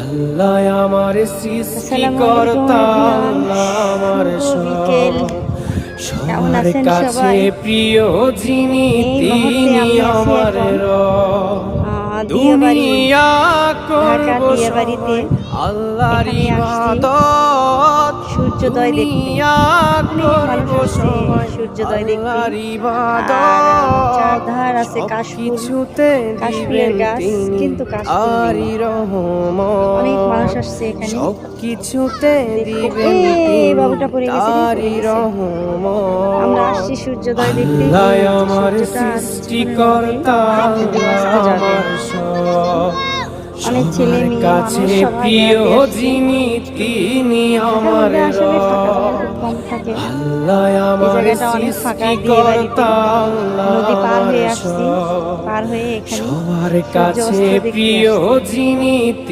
আল্লাহ আমার সৃষ্টিকর্তা, আল্লাহ আমার বিকেল। কেমন সবার আছেন কাছে সবাই? প্রিয় যিনি এই মুহূর্তে তিনি আমি আছি আমার এখন রব। দিয়াবাড়ি, দুনিয়া ঢাকা করব দিয়াবাড়িতে। সবাই আল্লাহর এখানে আসছি ইবাদত, সূর্যোদয় দেখতে। দুনিয়া অনেক করব মানুষ আসছে সবাই সূর্যোদয় দেখতে। আল্লাহর আর ইবাদত, চারধার আছে সব কাশফুল, কিছুতে কাশফুলের দিবেন গাছ, তিনি কিন্তু কাশফুল নেই। আরি অনেক মানুষ রহমত, আসছে এখানে সব কিছুতে দেখতে। দিবেন এই তিনি বাবুটা পড়ে গেছে রে, পড়ে তারি গেছে। আমরা রহমত। আসছি সূর্যোদয় দেখতে। আল্লাহ এই যে আমার সূর্যটা কিছুক্ষণের মধ্যেই সৃষ্টিকর্তা, অস্ত আল্লাহ যাবে। আমার সব, অনেক ছেলে সবার মেয়ে কাছে মানুষ সবাই প্রিয় বেড়াতে আসছে। যিনি তিনি ঢাকার আমার মধ্যে আসলে ফাঁকা জায়গা রব। খুব কম থাকে। আল্লাহ এই আমার জায়গাটা অনেক ফাঁকা দিয়ে বাড়িতে। সৃষ্টিকর্তা, আল্লাহ নদী পার আমার হয়ে আসছি, সব, পার হয়ে এখানে সবার সূর্য কাছে অস্ত দেখতে প্রিয় আসছি। যিনি